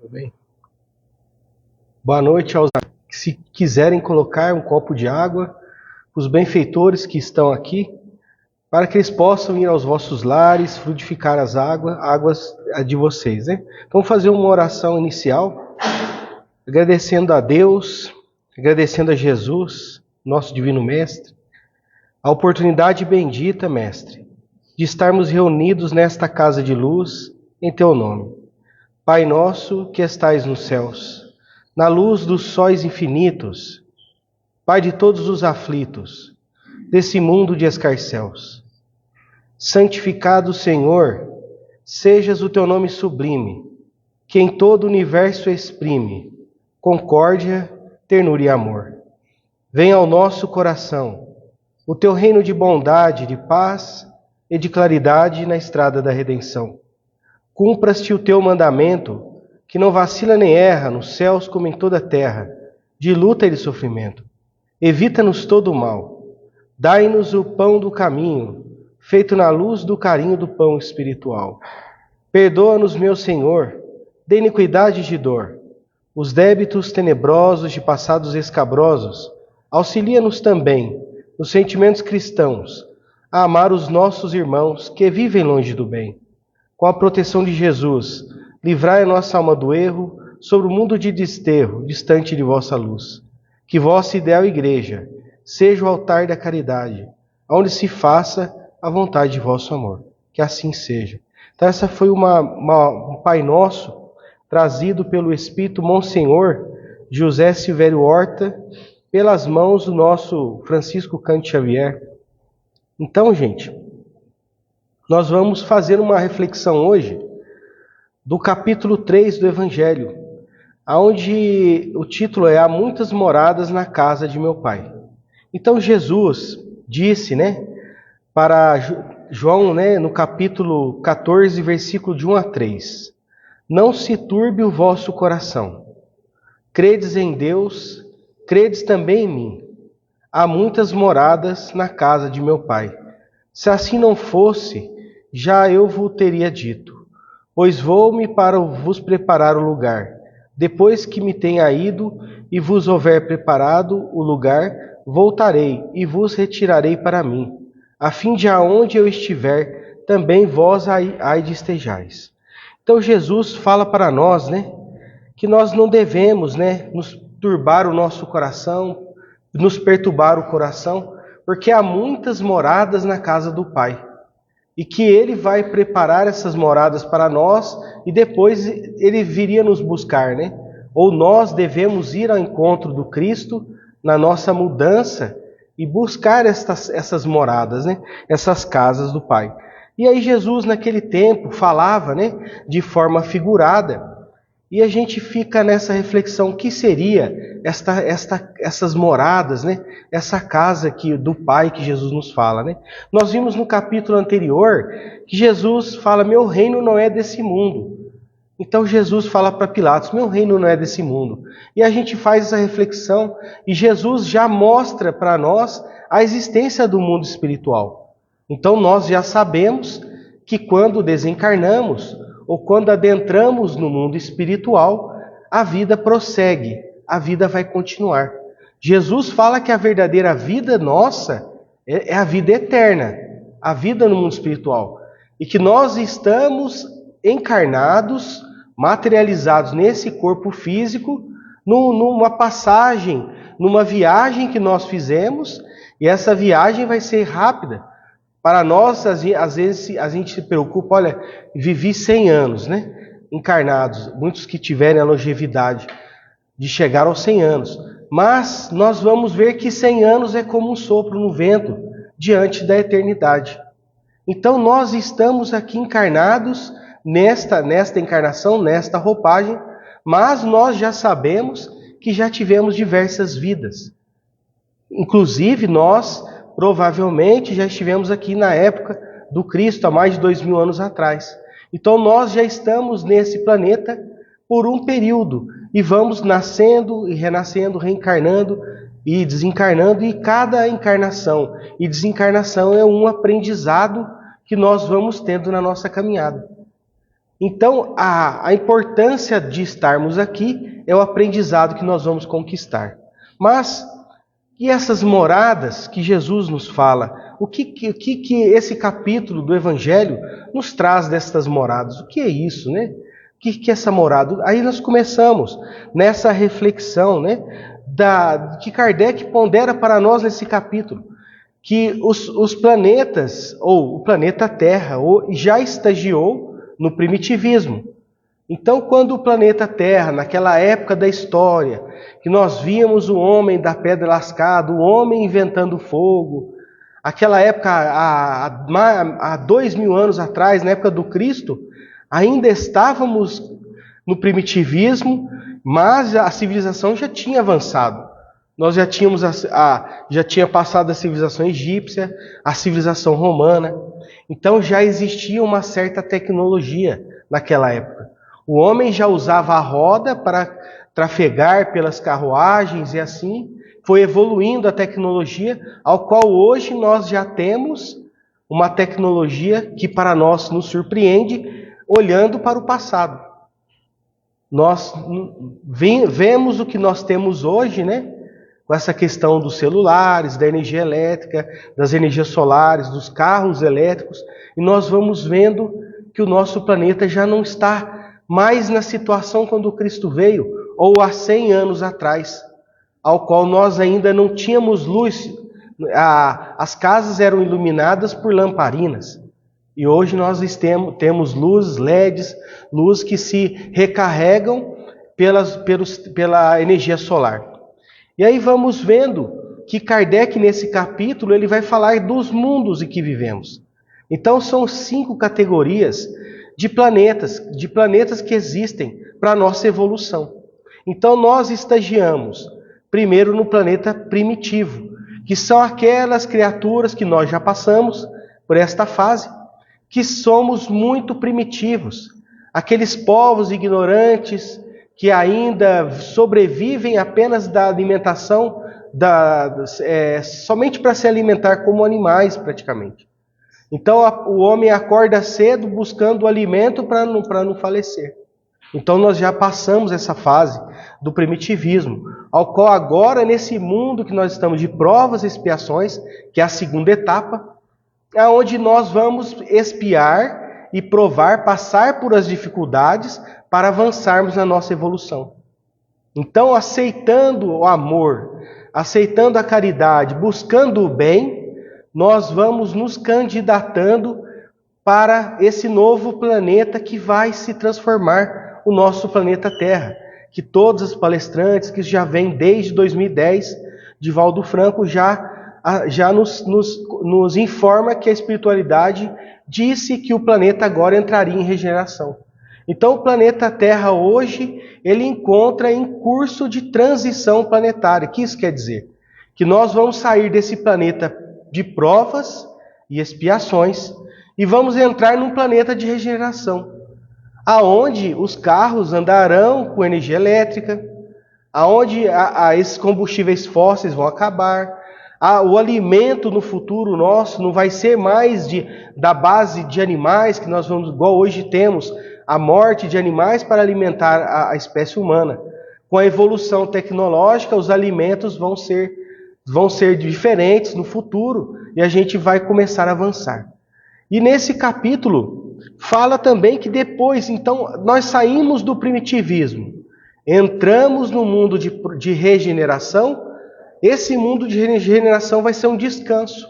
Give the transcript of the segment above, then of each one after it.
Tudo bem? Boa noite aos que, se quiserem colocar um copo de água, os benfeitores que estão aqui, para que eles possam ir aos vossos lares, frutificar as águas de vocês, né? Então, vamos fazer uma oração inicial, agradecendo a Deus, agradecendo a Jesus, nosso Divino Mestre, a oportunidade bendita, Mestre, de estarmos reunidos nesta casa de luz, em Teu nome. Pai nosso que estais nos céus, na luz dos sóis infinitos, Pai de todos os aflitos, desse mundo de escarcéus, santificado Senhor, sejas o Teu nome sublime, que em todo o universo exprime concórdia, ternura e amor. Venha ao nosso coração o Teu reino de bondade, de paz e de claridade na estrada da redenção. Cumpra-te o Teu mandamento, que não vacila nem erra, nos céus como em toda a terra, de luta e de sofrimento. Evita-nos todo o mal. Dai-nos o pão do caminho, feito na luz do carinho do pão espiritual. Perdoa-nos, meu Senhor, de iniquidade e de dor, os débitos tenebrosos de passados escabrosos. Auxilia-nos também, nos sentimentos cristãos, a amar os nossos irmãos que vivem longe do bem. Com a proteção de Jesus, livrai a nossa alma do erro, sobre o mundo de desterro, distante de vossa luz. Que vossa ideal igreja seja o altar da caridade, onde se faça a vontade de vosso amor. Que assim seja. Então essa foi um Pai Nosso, trazido pelo Espírito Monsenhor José Silvério Horta, pelas mãos do nosso Francisco Cândido Xavier. Então, gente, nós vamos fazer uma reflexão hoje do capítulo 3 do Evangelho, onde o título é Há muitas moradas na casa de meu Pai. Então Jesus disse, para João, no capítulo 14, versículo de 1 a 3, não se turbe o vosso coração. Credes em Deus, credes também em mim. Há muitas moradas na casa de meu Pai. Se assim não fosse, já eu vos teria dito. Pois vou-me para vos preparar o lugar. Depois que me tenha ido e vos houver preparado o lugar, voltarei e vos retirarei para mim, a fim de aonde eu estiver, também vós aí estejais. Então Jesus fala para nós, que nós não devemos, nos turbar o nosso coração, nos perturbar o coração, porque há muitas moradas na casa do Pai. E que Ele vai preparar essas moradas para nós e depois Ele viria nos buscar, Ou nós devemos ir ao encontro do Cristo na nossa mudança e buscar essas moradas, Essas casas do Pai. E aí Jesus naquele tempo falava, de forma figurada. E a gente fica nessa reflexão, o que seria essas moradas, Essa casa do Pai que Jesus nos fala, Nós vimos no capítulo anterior que Jesus fala, meu reino não é desse mundo. Então Jesus fala para Pilatos, meu reino não é desse mundo. E a gente faz essa reflexão e Jesus já mostra para nós a existência do mundo espiritual. Então nós já sabemos que quando desencarnamos, ou quando adentramos no mundo espiritual, a vida prossegue, a vida vai continuar. Jesus fala que a verdadeira vida nossa é a vida eterna, a vida no mundo espiritual. E que nós estamos encarnados, materializados nesse corpo físico, numa passagem, numa viagem que nós fizemos, e essa viagem vai ser rápida. Para nós, às vezes, a gente se preocupa, olha, vivi 100 anos, encarnados, muitos que tiverem a longevidade de chegar aos 100 anos. Mas nós vamos ver que 100 anos é como um sopro no vento diante da eternidade. Então nós estamos aqui encarnados nesta encarnação, nesta roupagem, mas nós já sabemos que já tivemos diversas vidas. Inclusive nós provavelmente já estivemos aqui na época do Cristo, há mais de 2000 anos atrás. Então nós já estamos nesse planeta por um período e vamos nascendo e renascendo, reencarnando e desencarnando, e cada encarnação e desencarnação é um aprendizado que nós vamos tendo na nossa caminhada. Então, a importância de estarmos aqui é o aprendizado que nós vamos conquistar. Mas, e essas moradas que Jesus nos fala? O que esse capítulo do Evangelho nos traz destas moradas? O que é isso, né? O que é essa morada? Aí nós começamos nessa reflexão, né? Que Kardec pondera para nós nesse capítulo. Que os planetas, ou o planeta Terra, já estagiou no primitivismo. Então, quando o planeta Terra, naquela época da história, que nós víamos o homem da pedra lascada, o homem inventando fogo, aquela época, há 2000 anos atrás, na época do Cristo, ainda estávamos no primitivismo, mas a civilização já tinha avançado. Nós já tínhamos já tinha passado a civilização egípcia, a civilização romana. Então já existia uma certa tecnologia naquela época. O homem já usava a roda para trafegar pelas carruagens e assim foi evoluindo a tecnologia, ao qual hoje nós já temos uma tecnologia que para nós nos surpreende olhando para o passado. Nós vemos o que nós temos hoje, né? Com essa questão dos celulares, da energia elétrica, das energias solares, dos carros elétricos, e nós vamos vendo que o nosso planeta já não está mais na situação quando Cristo veio, ou há 100 anos atrás, ao qual nós ainda não tínhamos luz. As casas eram iluminadas por lamparinas, e hoje nós temos luzes LEDs, luzes que se recarregam pela energia solar. E aí vamos vendo que Kardec, nesse capítulo, ele vai falar dos mundos em que vivemos. Então são 5 categorias de planetas que existem para a nossa evolução. Então nós estagiamos primeiro no planeta primitivo, que são aquelas criaturas que nós já passamos por esta fase, que somos muito primitivos, aqueles povos ignorantes que ainda sobrevivem apenas da alimentação, somente para se alimentar como animais, praticamente. Então o homem acorda cedo buscando o alimento para não falecer. Então nós já passamos essa fase do primitivismo, ao qual agora, nesse mundo que nós estamos de provas e expiações, que é a segunda etapa, é onde nós vamos expiar e provar, passar por as dificuldades para avançarmos na nossa evolução. Então, aceitando o amor, aceitando a caridade, buscando o bem, nós vamos nos candidatando para esse novo planeta que vai se transformar o nosso planeta Terra, que todos os palestrantes que já vêm desde 2010, Divaldo Franco já nos informa que a espiritualidade disse que o planeta agora entraria em regeneração. Então o planeta Terra hoje, ele encontra em curso de transição planetária. O que isso quer dizer? Que nós vamos sair desse planeta de provas e expiações e vamos entrar num planeta de regeneração, aonde os carros andarão com energia elétrica, aonde esses combustíveis fósseis vão acabar, o alimento no futuro nosso não vai ser mais da base de animais, que nós vamos, igual hoje temos, a morte de animais para alimentar a espécie humana. Com a evolução tecnológica, os alimentos vão ser diferentes no futuro e a gente vai começar a avançar. E nesse capítulo, fala também que depois, então, nós saímos do primitivismo, entramos no mundo de regeneração. Esse mundo de regeneração vai ser um descanso.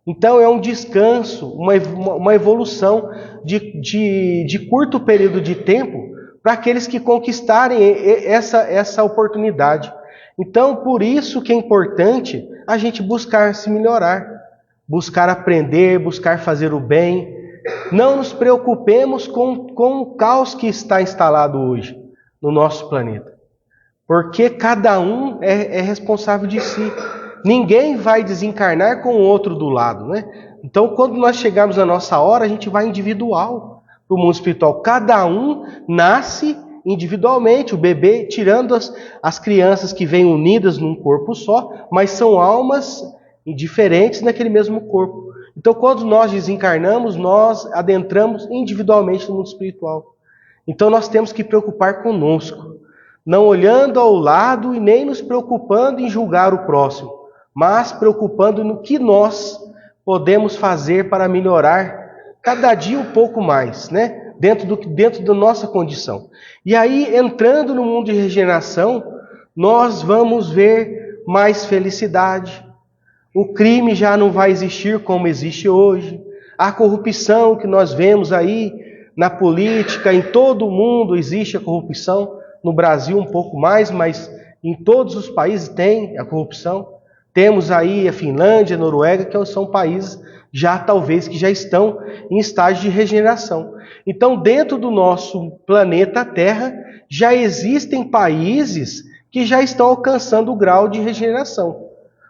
Então é um descanso, uma evolução de curto período de tempo para aqueles que conquistarem essa oportunidade. Então, por isso que é importante a gente buscar se melhorar, buscar aprender, buscar fazer o bem. Não nos preocupemos com o caos que está instalado hoje no nosso planeta. Porque cada um é responsável de si. Ninguém vai desencarnar com o outro do lado, né? Então, quando nós chegarmos na nossa hora, a gente vai individual para o mundo espiritual. Cada um nasce individualmente. O bebê, tirando as crianças que vêm unidas num corpo só, mas são almas diferentes naquele mesmo corpo. Então, quando nós desencarnamos, nós adentramos individualmente no mundo espiritual. Então, nós temos que preocupar conosco, não olhando ao lado e nem nos preocupando em julgar o próximo, mas preocupando no que nós podemos fazer para melhorar cada dia um pouco mais, né? Dentro da nossa condição. E aí, entrando no mundo de regeneração, nós vamos ver mais felicidade. O crime já não vai existir como existe hoje. A corrupção que nós vemos aí na política, em todo o mundo existe a corrupção. No Brasil um pouco mais, mas em todos os países tem a corrupção. Temos aí a Finlândia, a Noruega, que são países já talvez que já estão em estágio de regeneração. Então, dentro do nosso planeta Terra, já existem países que já estão alcançando o grau de regeneração.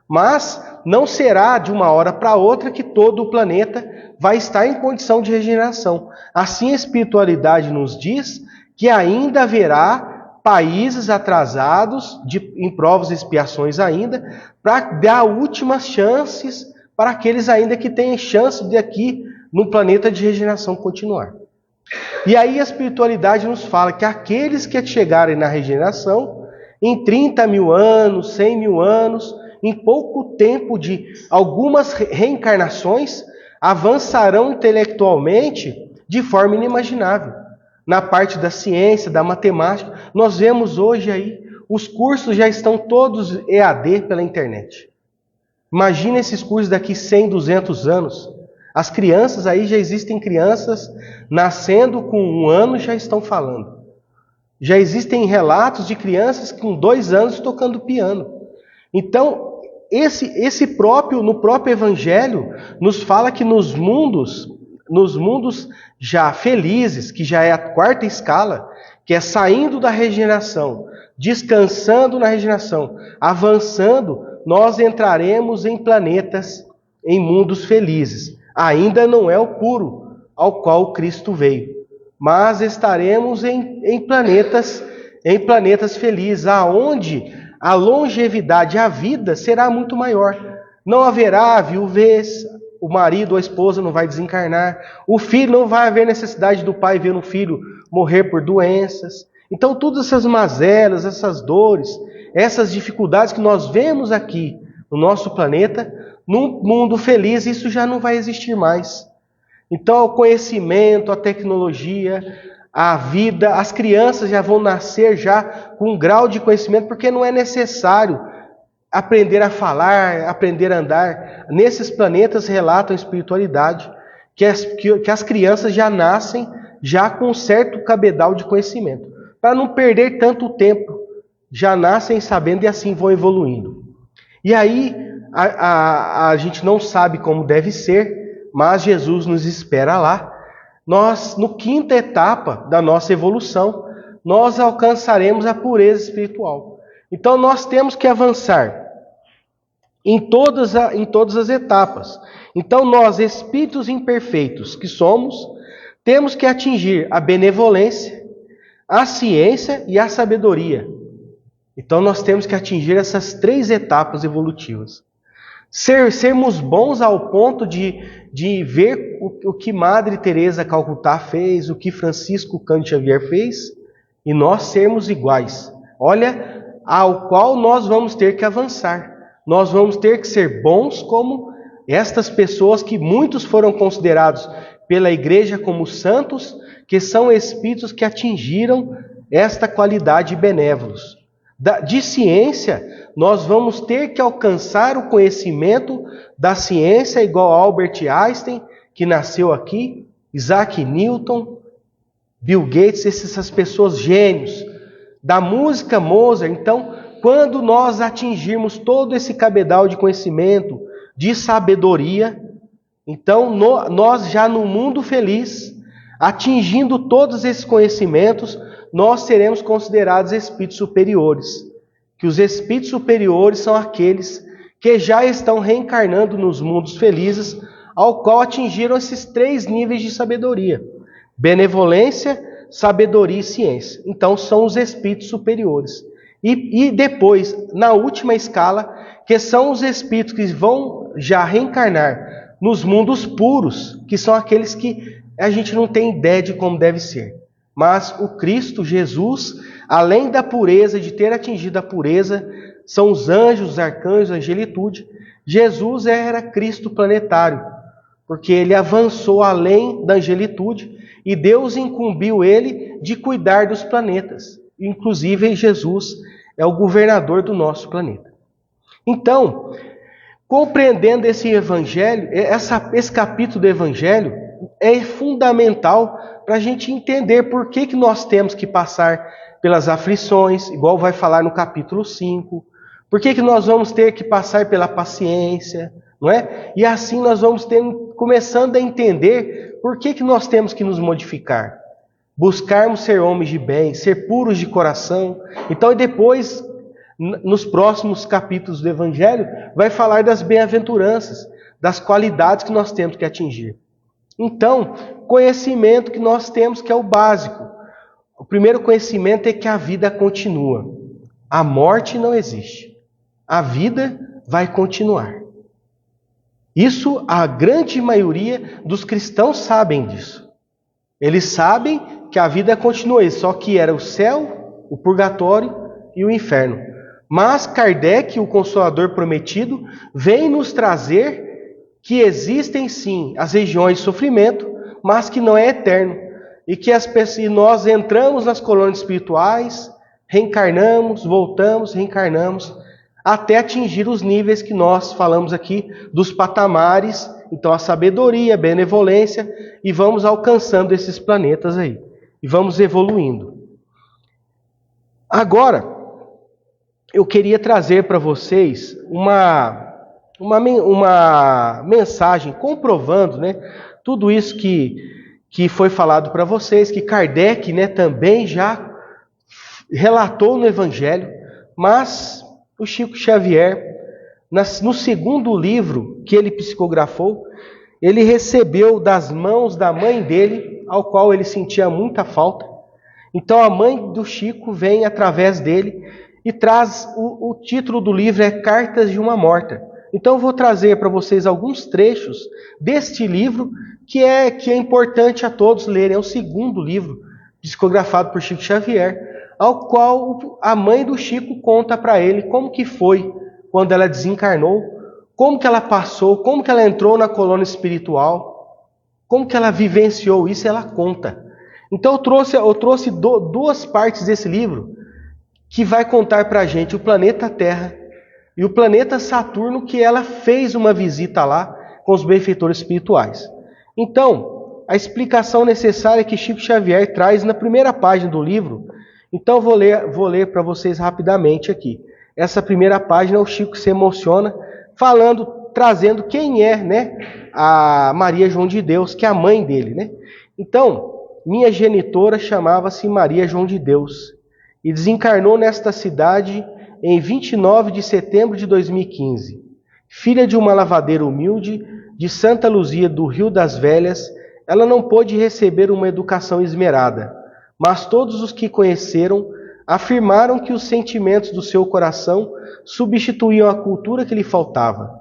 Mas não será de uma hora para outra que todo o planeta vai estar em condição de regeneração. Assim, a espiritualidade nos diz que ainda haverá países atrasados, em provas e expiações ainda, para dar últimas chances para aqueles ainda que têm chance de aqui no planeta de regeneração continuar. E aí a espiritualidade nos fala que aqueles que chegarem na regeneração, em 30 mil anos, 100 mil anos, em pouco tempo de algumas reencarnações, avançarão intelectualmente de forma inimaginável. Na parte da ciência, da matemática, nós vemos hoje aí, os cursos já estão todos EAD pela internet. Imagina esses cursos daqui 100, 200 anos. As crianças aí, já existem crianças nascendo com 1 ano já estão falando. Já existem relatos de crianças com 2 anos tocando piano. Então, no próprio Evangelho, nos fala que nos mundos já felizes, que já é a 4ª escala, que é saindo da regeneração, descansando na regeneração, avançando, nós entraremos em planetas, em mundos felizes. Ainda não é o puro ao qual Cristo veio, mas estaremos em planetas felizes, aonde a longevidade, a vida será muito maior. Não haverá viuvez, o marido ou a esposa não vai desencarnar, o filho não vai haver necessidade do pai ver o filho morrer por doenças. Então, todas essas mazelas, essas dores, essas dificuldades que nós vemos aqui no nosso planeta, num mundo feliz, isso já não vai existir mais. Então, o conhecimento, a tecnologia, a vida, as crianças já vão nascer já com um grau de conhecimento, porque não é necessário aprender a falar, aprender a andar. Nesses planetas relatam a espiritualidade, que as crianças já nascem já com um certo cabedal de conhecimento. Para não perder tanto tempo, já nascem sabendo e assim vão evoluindo. E aí, a gente não sabe como deve ser, mas Jesus nos espera lá. Nós, no 5ª etapa da nossa evolução, nós alcançaremos a pureza espiritual. Então, nós temos que avançar em todas as etapas. Então, nós, espíritos imperfeitos que somos, temos que atingir a benevolência, a ciência e a sabedoria. Então, nós temos que atingir essas 3 etapas evolutivas. Sermos bons ao ponto de ver o que Madre Teresa Calcutá fez, o que Francisco Cândido Xavier fez, e nós sermos iguais. Olha, ao qual nós vamos ter que avançar. Nós vamos ter que ser bons como estas pessoas que muitos foram considerados pela Igreja como santos, que são espíritos que atingiram esta qualidade benévolos. De ciência, nós vamos ter que alcançar o conhecimento da ciência, igual a Albert Einstein, que nasceu aqui, Isaac Newton, Bill Gates, essas pessoas gênios. Da música, Mozart. Então, quando nós atingirmos todo esse cabedal de conhecimento, de sabedoria, então nós já no mundo feliz, atingindo todos esses conhecimentos, nós seremos considerados espíritos superiores. Que os espíritos superiores são aqueles que já estão reencarnando nos mundos felizes, ao qual atingiram esses 3 níveis de sabedoria: benevolência, sabedoria e ciência. Então são os espíritos superiores. E depois, na última escala, que são os espíritos que vão já reencarnar nos mundos puros, que são aqueles que a gente não tem ideia de como deve ser. Mas o Cristo, Jesus, além da pureza, de ter atingido a pureza, são os anjos, os arcanjos, a angelitude. Jesus era Cristo planetário, porque ele avançou além da angelitude e Deus incumbiu ele de cuidar dos planetas. Inclusive, Jesus é o governador do nosso planeta. Então, compreendendo esse evangelho, esse capítulo do evangelho é fundamental para a gente entender por que nós temos que passar pelas aflições, igual vai falar no capítulo 5, por que nós vamos ter que passar pela paciência, não é? E assim nós vamos começando a entender por que nós temos que nos modificar, buscarmos ser homens de bem, ser puros de coração. Então, depois, nos próximos capítulos do Evangelho, vai falar das bem-aventuranças, das qualidades que nós temos que atingir. Então, conhecimento que nós temos que é o básico. O primeiro conhecimento é que a vida continua. A morte não existe. A vida vai continuar. Isso a grande maioria dos cristãos sabem disso. Eles sabem que a vida continua, só que era o céu, o purgatório e o inferno. Mas Kardec, o Consolador Prometido, vem nos trazer que existem sim as regiões de sofrimento, mas que não é eterno. E que nós entramos nas colônias espirituais, reencarnamos, voltamos, reencarnamos, até atingir os níveis que nós falamos aqui, dos patamares, então a sabedoria, a benevolência, e vamos alcançando esses planetas aí. E vamos evoluindo. Agora, eu queria trazer para vocês uma mensagem comprovando, né, tudo isso que foi falado para vocês, que Kardec, né, também já relatou no Evangelho, mas o Chico Xavier, no segundo livro que ele psicografou, ele recebeu das mãos da mãe dele, ao qual ele sentia muita falta. Então a mãe do Chico vem através dele e traz o título do livro é Cartas de uma Morta. Então eu vou trazer para vocês alguns trechos deste livro que é importante a todos lerem. É o segundo livro psicografado por Chico Xavier, ao qual a mãe do Chico conta para ele como que foi quando ela desencarnou, como que ela passou, como que ela entrou na colônia espiritual, como que ela vivenciou isso, ela conta. Então eu trouxe duas partes desse livro que vai contar para a gente o planeta Terra e o planeta Saturno, que ela fez uma visita lá com os benfeitores espirituais. Então, a explicação necessária que Chico Xavier traz na primeira página do livro. Então, vou ler para vocês rapidamente aqui. Essa primeira página, o Chico se emociona, trazendo quem é, né, a Maria João de Deus, que é a mãe dele, né? Então, minha genitora chamava-se Maria João de Deus e desencarnou nesta cidade em 29 de setembro de 2015. Filha de uma lavadeira humilde de Santa Luzia do Rio das Velhas, ela não pôde receber uma educação esmerada, mas todos os que conheceram afirmaram que os sentimentos do seu coração substituíam a cultura que lhe faltava.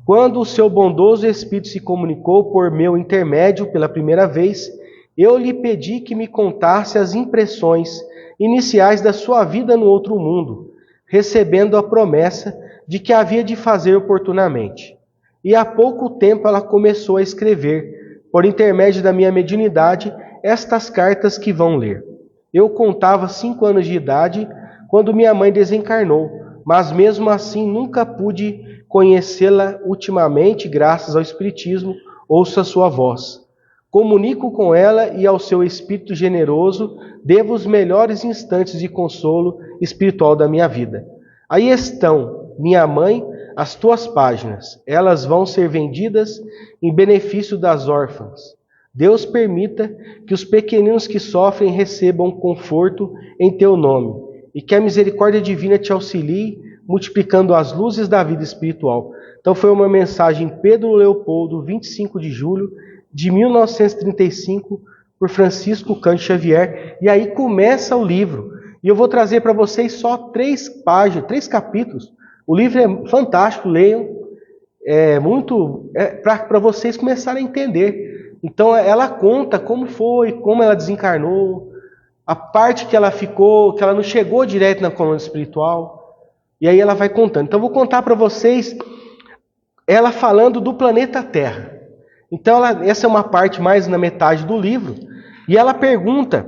Quando o seu bondoso espírito se comunicou por meu intermédio pela primeira vez, eu lhe pedi que me contasse as impressões iniciais da sua vida no outro mundo, recebendo a promessa de que havia de fazer oportunamente. E há pouco tempo ela começou a escrever, por intermédio da minha mediunidade, estas cartas que vão ler. Eu contava 5 anos de idade quando minha mãe desencarnou, mas mesmo assim nunca pude conhecê-la ultimamente, graças ao Espiritismo, ouço a sua voz. Comunico com ela e ao seu espírito generoso, devo os melhores instantes de consolo espiritual da minha vida. Aí estão, minha mãe, as tuas páginas. Elas vão ser vendidas em benefício das órfãs. Deus permita que os pequeninos que sofrem recebam conforto em teu nome e que a misericórdia divina te auxilie, multiplicando as luzes da vida espiritual. Então foi uma mensagem Pedro Leopoldo, 25 de julho de 1935, por Francisco Cândido Xavier. E aí começa o livro. E eu vou trazer para vocês só 3 páginas, 3 capítulos. O livro é fantástico, leiam. para vocês começarem a entender. Então ela conta como foi, como ela desencarnou, a parte que ela ficou, que ela não chegou direto na colônia espiritual, e aí ela vai contando. Então eu vou contar para vocês ela falando do planeta Terra. Então essa é uma parte mais na metade do livro, e ela pergunta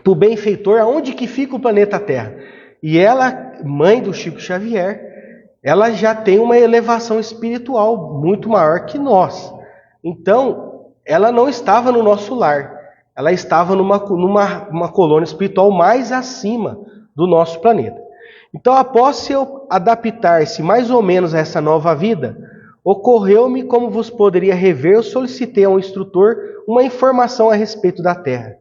para o benfeitor aonde que fica o planeta Terra. E ela, mãe do Chico Xavier, ela já tem uma elevação espiritual muito maior que nós. Então, ela não estava no nosso lar. Ela estava numa colônia espiritual mais acima do nosso planeta. Então, após seu adaptar-se mais ou menos a essa nova vida, ocorreu-me, como vos poderia rever, eu solicitei a um instrutor uma informação a respeito da Terra.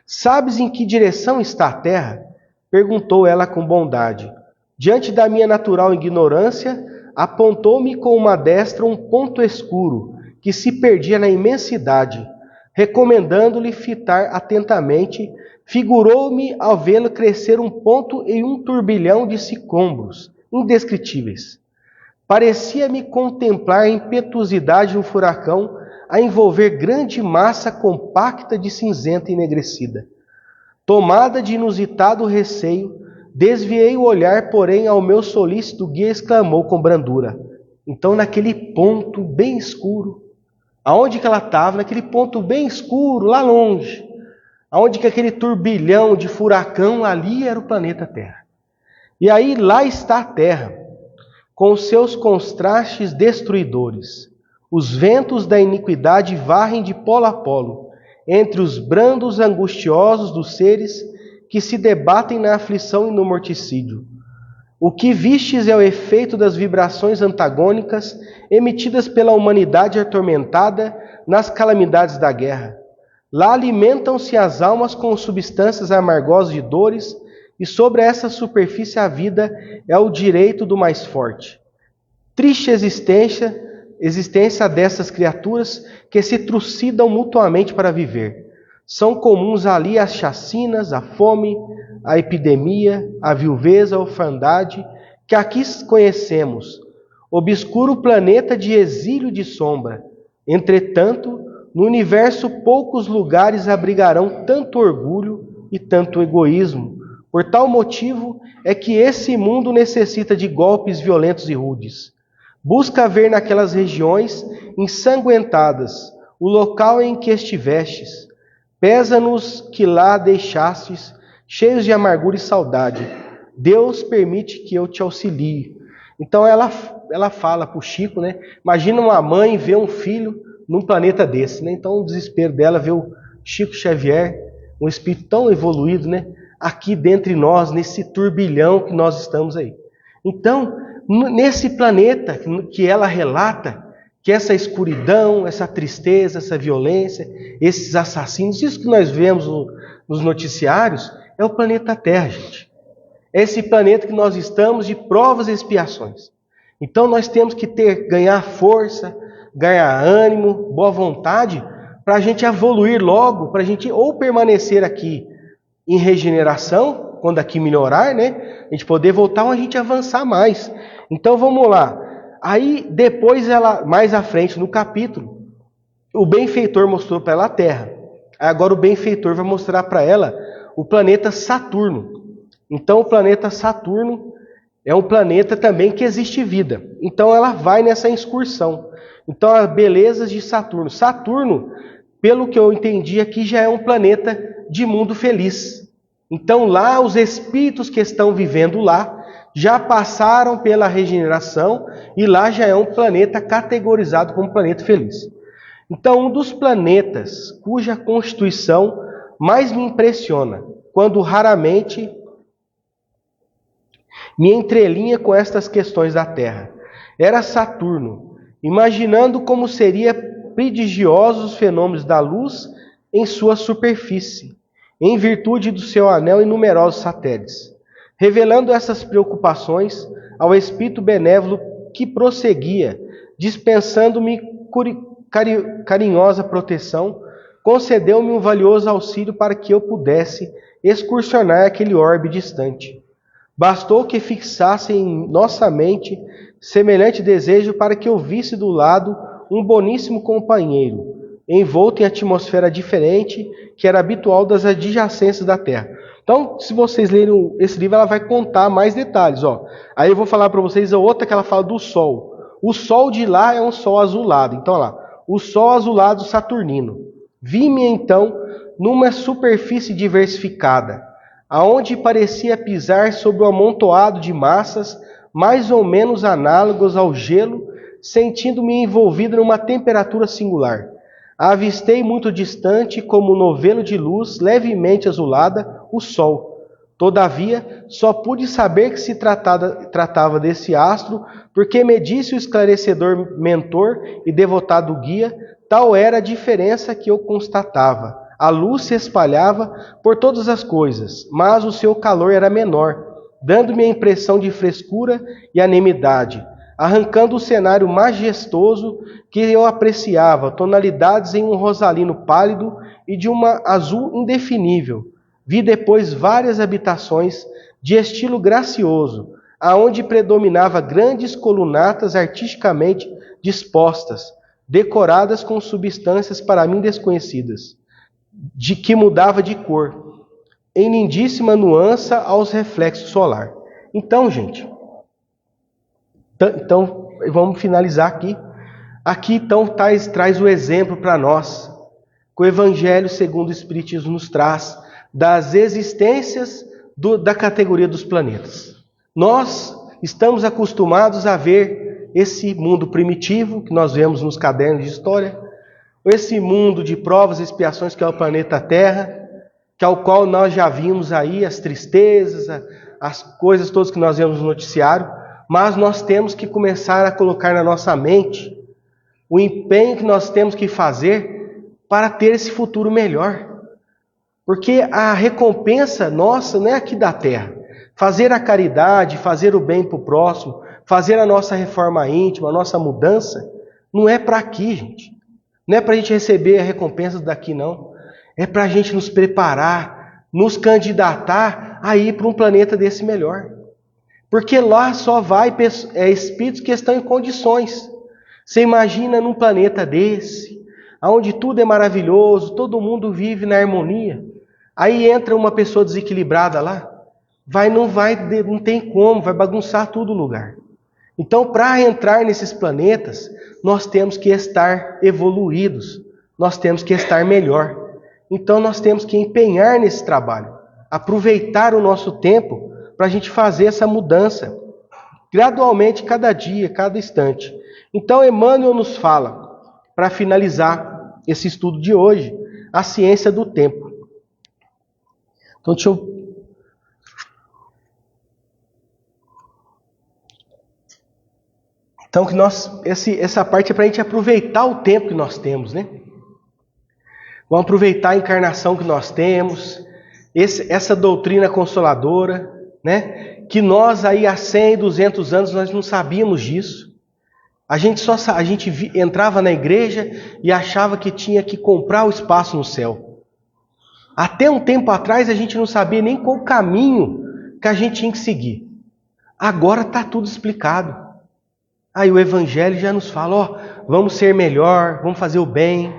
Sabes em que direção está a Terra? Perguntou ela com bondade. Diante da minha natural ignorância, apontou-me com uma destra um ponto escuro, que se perdia na imensidade. Recomendando-lhe fitar atentamente, figurou-me ao vê-lo crescer um ponto em um turbilhão de sicombros, indescritíveis. Parecia-me contemplar a impetuosidade de um furacão a envolver grande massa compacta de cinzenta enegrecida. Tomada de inusitado receio, desviei o olhar, porém, ao meu solícito guia exclamou com brandura. Então, naquele ponto bem escuro, aonde que ela estava? Naquele ponto bem escuro, lá longe, aonde que aquele turbilhão de furacão, ali era o planeta Terra. E aí, lá está a Terra, com seus contrastes destruidores. Os ventos da iniquidade varrem de polo a polo, entre os brandos angustiosos dos seres que se debatem na aflição e no morticídio. O que vistes é o efeito das vibrações antagônicas emitidas pela humanidade atormentada nas calamidades da guerra. Lá alimentam-se as almas com substâncias amargosas de dores, e sobre essa superfície a vida é o direito do mais forte. Triste existência dessas criaturas que se trucidam mutuamente para viver. São comuns ali as chacinas, a fome, a epidemia, a viuvez, a orfandade, que aqui conhecemos. Obscuro planeta de exílio de sombra. Entretanto, no universo poucos lugares abrigarão tanto orgulho e tanto egoísmo. Por tal motivo é que esse mundo necessita de golpes violentos e rudes. Busca ver naquelas regiões ensanguentadas o local em que estivestes. Pesa-nos que lá deixastes, cheios de amargura e saudade. Deus permite que eu te auxilie. Então ela fala para o Chico, né? Imagina uma mãe ver um filho num planeta desse, né? Então o desespero dela ver o Chico Xavier, um espírito tão evoluído, né? Aqui dentre nós, nesse turbilhão que nós estamos aí. Então, nesse planeta que ela relata, que essa escuridão, essa tristeza, essa violência, esses assassinos, isso que nós vemos nos noticiários, é o planeta Terra, gente. É esse planeta que nós estamos de provas e expiações. Então nós temos que ganhar força, ganhar ânimo, boa vontade, para a gente evoluir logo, para a gente ou permanecer aqui em regeneração, quando aqui melhorar, né? A gente poder voltar ou a gente avançar mais. Então vamos lá. Aí depois ela, mais à frente no capítulo, o benfeitor mostrou para ela a Terra. Agora o benfeitor vai mostrar para ela o planeta Saturno. Então o planeta Saturno é um planeta também que existe vida. Então ela vai nessa excursão. Então as belezas de Saturno. Saturno, pelo que eu entendi aqui, já é um planeta de mundo feliz. Então lá os espíritos que estão vivendo lá já passaram pela regeneração e lá já é um planeta categorizado como planeta feliz. Então um dos planetas cuja constituição mais me impressiona, quando raramente me entrelinha com estas questões da Terra, era Saturno, imaginando como seria prodigiosos os fenômenos da luz em sua superfície, em virtude do seu anel e numerosos satélites. Revelando essas preocupações ao Espírito Benévolo que prosseguia, dispensando-me carinhosa proteção, concedeu-me um valioso auxílio para que eu pudesse excursionar aquele orbe distante. Bastou que fixasse em nossa mente semelhante desejo para que eu visse do lado um boníssimo companheiro, envolto em atmosfera diferente que era habitual das adjacências da Terra. Então, se vocês lerem esse livro, ela vai contar mais detalhes. Ó. Aí eu vou falar para vocês a outra que ela fala do Sol. O Sol de lá é um Sol azulado. Então, olha lá, o Sol azulado saturnino. Vi-me, então, numa superfície diversificada, aonde parecia pisar sobre um amontoado de massas mais ou menos análogos ao gelo, sentindo-me envolvido numa temperatura singular. Avistei muito distante, como um novelo de luz levemente azulada, o Sol. Todavia, só pude saber que se tratava desse astro, porque me disse o esclarecedor mentor e devotado guia, tal era a diferença que eu constatava. A luz se espalhava por todas as coisas, mas o seu calor era menor, dando-me a impressão de frescura e anonimidade, arrancando o cenário majestoso que eu apreciava, tonalidades em um rosalino pálido e de uma azul indefinível. Vi depois várias habitações de estilo gracioso, aonde predominava grandes colunatas artisticamente dispostas, decoradas com substâncias para mim desconhecidas, de que mudava de cor, em lindíssima nuance aos reflexos solar. Então, gente, vamos finalizar aqui. Aqui, então, traz o exemplo para nós, que o Evangelho, segundo o Espiritismo, nos traz, das existências da categoria dos planetas. Nós estamos acostumados a ver esse mundo primitivo, que nós vemos nos cadernos de história, esse mundo de provas e expiações que é o planeta Terra, que ao qual nós já vimos aí as tristezas, as coisas todas que nós vemos no noticiário, mas nós temos que começar a colocar na nossa mente o empenho que nós temos que fazer para ter esse futuro melhor. Porque a recompensa nossa não é aqui da terra. Fazer a caridade, fazer o bem para o próximo, fazer a nossa reforma íntima, a nossa mudança, não é para aqui, gente. Não é para a gente receber a recompensa daqui, não. É para a gente nos preparar, nos candidatar a ir para um planeta desse melhor. Porque lá só vai espíritos que estão em condições. Você imagina num planeta desse, onde tudo é maravilhoso, todo mundo vive na harmonia. Aí entra uma pessoa desequilibrada lá, não tem como, vai bagunçar todo o lugar. Então, para entrar nesses planetas, nós temos que estar evoluídos, nós temos que estar melhor. Então, nós temos que empenhar nesse trabalho, aproveitar o nosso tempo para a gente fazer essa mudança, gradualmente, cada dia, cada instante. Então, Emmanuel nos fala, para finalizar esse estudo de hoje, a ciência do tempo. Então, deixa eu... Então, essa parte é para a gente aproveitar o tempo que nós temos, né? Vamos aproveitar a encarnação que nós temos, essa doutrina consoladora, né? Que nós aí há 100, 200 anos nós não sabíamos disso. A gente entrava na igreja e achava que tinha que comprar o espaço no céu. Até um tempo atrás a gente não sabia nem qual caminho que a gente tinha que seguir. Agora está tudo explicado. Aí o Evangelho já nos fala, vamos ser melhor, vamos fazer o bem.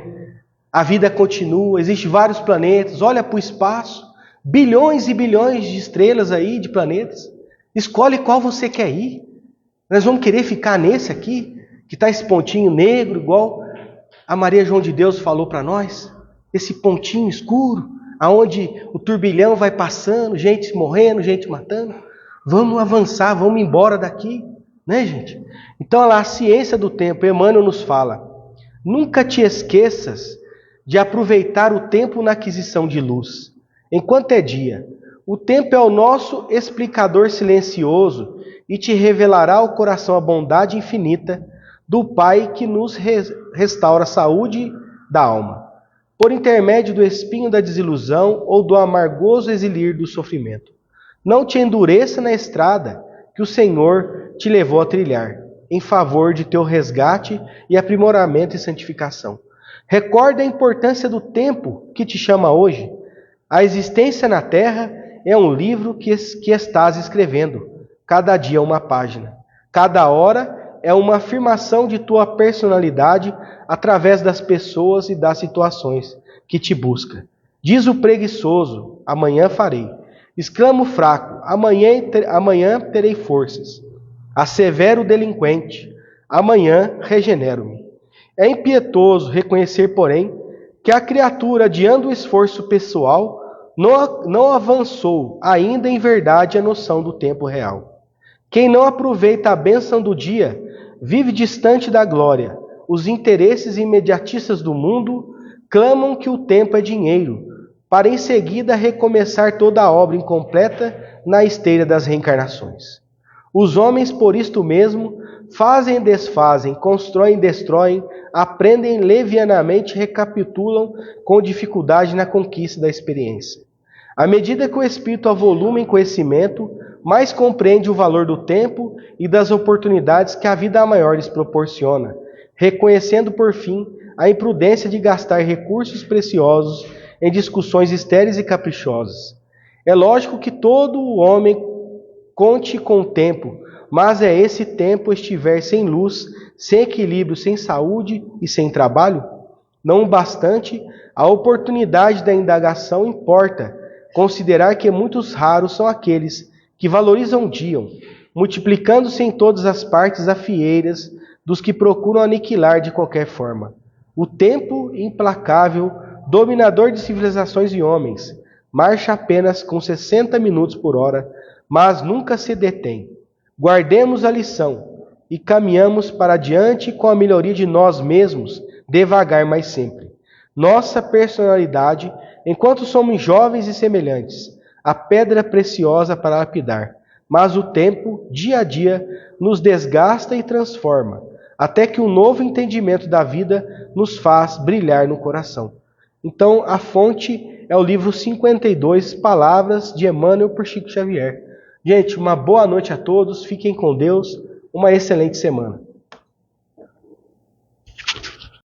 A vida continua, existem vários planetas, olha para o espaço, bilhões e bilhões de estrelas aí, de planetas. Escolhe qual você quer ir. Nós vamos querer ficar nesse aqui, que está esse pontinho negro, igual a Maria João de Deus falou para nós. Esse pontinho escuro, aonde o turbilhão vai passando, gente morrendo, gente matando. Vamos avançar, vamos embora daqui, né, gente? Então, lá, a ciência do tempo, Emmanuel nos fala, nunca te esqueças de aproveitar o tempo na aquisição de luz. Enquanto é dia, o tempo é o nosso explicador silencioso e te revelará ao coração a bondade infinita do Pai que nos restaura a saúde da alma, por intermédio do espinho da desilusão ou do amargoso exilir do sofrimento. Não te endureça na estrada que o Senhor te levou a trilhar, em favor de teu resgate e aprimoramento e santificação. Recorda a importância do tempo que te chama hoje. A existência na Terra é um livro que estás escrevendo, cada dia uma página. Cada hora é uma afirmação de tua personalidade através das pessoas e das situações que te busca. Diz o preguiçoso, amanhã farei. Exclama o fraco, amanhã terei forças. Assevera o delinquente, amanhã regenero-me. É impietoso reconhecer, porém, que a criatura, adiando o esforço pessoal, não avançou ainda em verdade a noção do tempo real. Quem não aproveita a bênção do dia, vive distante da glória. Os interesses imediatistas do mundo clamam que o tempo é dinheiro, para em seguida recomeçar toda a obra incompleta na esteira das reencarnações. Os homens, por isto mesmo, fazem e desfazem, constroem e destroem, aprendem levianamente e recapitulam com dificuldade na conquista da experiência. À medida que o espírito avoluma em conhecimento, mais compreende o valor do tempo e das oportunidades que a vida maior lhes proporciona, reconhecendo, por fim, a imprudência de gastar recursos preciosos em discussões estéreis e caprichosas. É lógico que todo homem conte com o tempo, mas esse tempo estiver sem luz, sem equilíbrio, sem saúde e sem trabalho? Não bastante, a oportunidade da indagação importa considerar que muitos raros são aqueles que valorizam o dia, multiplicando-se em todas as partes afieiras dos que procuram aniquilar de qualquer forma. O tempo implacável, dominador de civilizações e homens, marcha apenas com 60 minutos por hora, mas nunca se detém. Guardemos a lição e caminhamos para diante com a melhoria de nós mesmos, devagar, mas sempre. Nossa personalidade, enquanto somos jovens e semelhantes, a pedra preciosa para lapidar, mas o tempo, dia a dia, nos desgasta e transforma, até que um novo entendimento da vida nos faz brilhar no coração. Então, a fonte é o livro 52, Palavras de Emmanuel por Chico Xavier. Gente, uma boa noite a todos, fiquem com Deus, uma excelente semana.